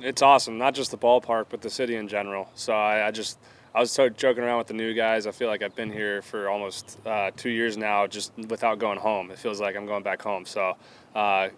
It's awesome, not just the ballpark, but the city in general. So I was sort of joking around with the new guys. I feel like I've been here for almost 2 years now, just without going home. It feels like I'm going back home. So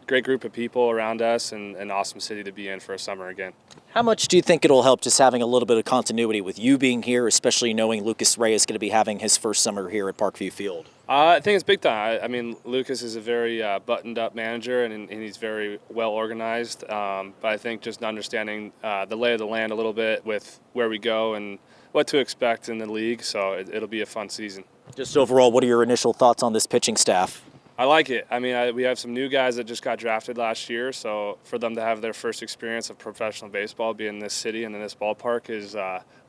great group of people around us, and an awesome city to be in for a summer again. How much do you think it'll help just having a little bit of continuity with you being here, especially knowing Lucas Ray is going to be having his first summer here at Parkview Field? I think it's big time. I mean, Lucas is a very buttoned-up manager, and he's very well organized. But I think just understanding the lay of the land a little bit with where we go and what to expect in the league. So it'll be a fun season. Just overall, what are your initial thoughts on this pitching staff? I like it. I mean, we have some new guys that just got drafted last year, so for them to have their first experience of professional baseball, be in this city and in this ballpark, is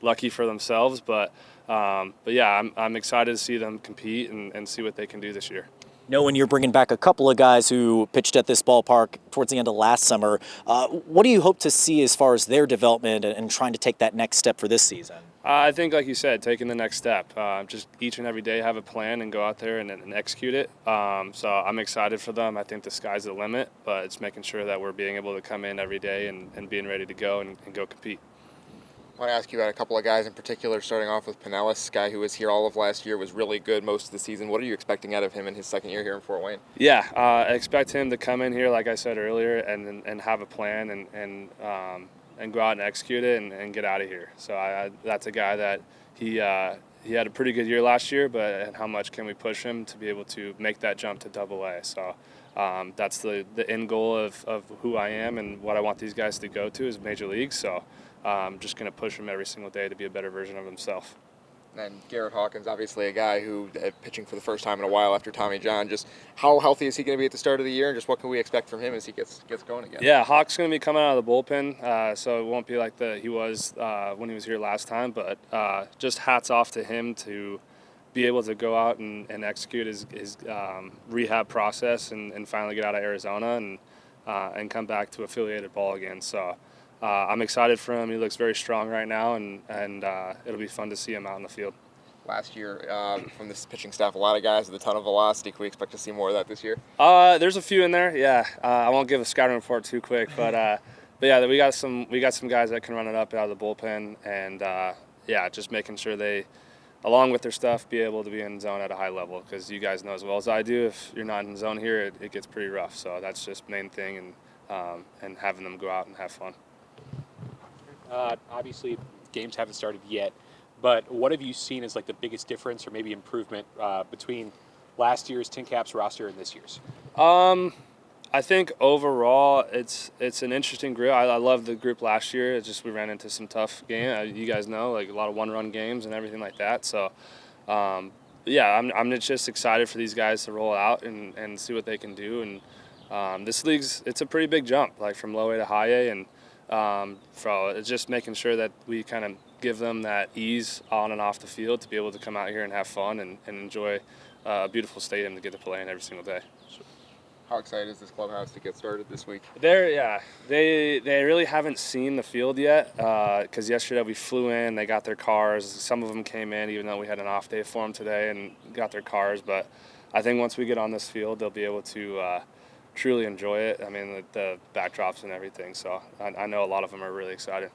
lucky for themselves. But yeah, I'm excited to see them compete and see what they can do this year. Knowing you're bringing back a couple of guys who pitched at this ballpark towards the end of last summer, what do you hope to see as far as their development and trying to take that next step for this season? I think, like you said, taking the next step. Just each and every day have a plan and go out there and execute it. So I'm excited for them. I think the sky's the limit, but it's making sure that we're being able to come in every day and being ready to go and go compete. I want to ask you about a couple of guys in particular, starting off with Pinellas, guy who was here all of last year, was really good most of the season. What are you expecting out of him in his second year here in Fort Wayne? Yeah, I expect him to come in here, like I said earlier, and have a plan and go out and execute it and get out of here. So that's a guy that he had a pretty good year last year, but how much can we push him to be able to make that jump to Double-A? So that's the end goal of who I am and what I want these guys to go to is Major League. So I'm just going to push him every single day to be a better version of himself. And Garrett Hawkins, obviously a guy who pitching for the first time in a while after Tommy John. Just how healthy is he going to be at the start of the year, and just what can we expect from him as he gets going again? Yeah, Hawk's going to be coming out of the bullpen, so it won't be like he was when he was here last time. But just hats off to him to be able to go out and execute his rehab process and finally get out of Arizona and come back to affiliated ball again. So I'm excited for him. He looks very strong right now, and it'll be fun to see him out in the field. Last year, from this pitching staff, a lot of guys with a ton of velocity. Can we expect to see more of that this year? There's a few in there, yeah. I won't give a scouting report too quick, but yeah, we got some guys that can run it up out of the bullpen, and yeah, just making sure they, along with their stuff, be able to be in zone at a high level, because you guys know as well as I do, if you're not in zone here, it gets pretty rough. So that's just main thing, and having them go out and have fun. Obviously, games haven't started yet, but what have you seen as like the biggest difference or maybe improvement between last year's TinCaps roster and this year's? I think overall it's an interesting group. I love the group last year. It's just we ran into some tough games. You guys know, like a lot of one-run games and everything like that. So, yeah, I'm just excited for these guys to roll out and see what they can do. And this league's it's a pretty big jump, like from low A to high A, and so it's just making sure that we kind of give them that ease on and off the field to be able to come out here and have fun and enjoy a beautiful stadium to get to play in every single day. How excited is this clubhouse to get started this week? Yeah, they really haven't seen the field yet because yesterday we flew in, they got their cars. Some of them came in even though we had an off day for them today and got their cars. But I think once we get on this field, they'll be able to truly enjoy it. I mean, the backdrops and everything. So I know a lot of them are really excited.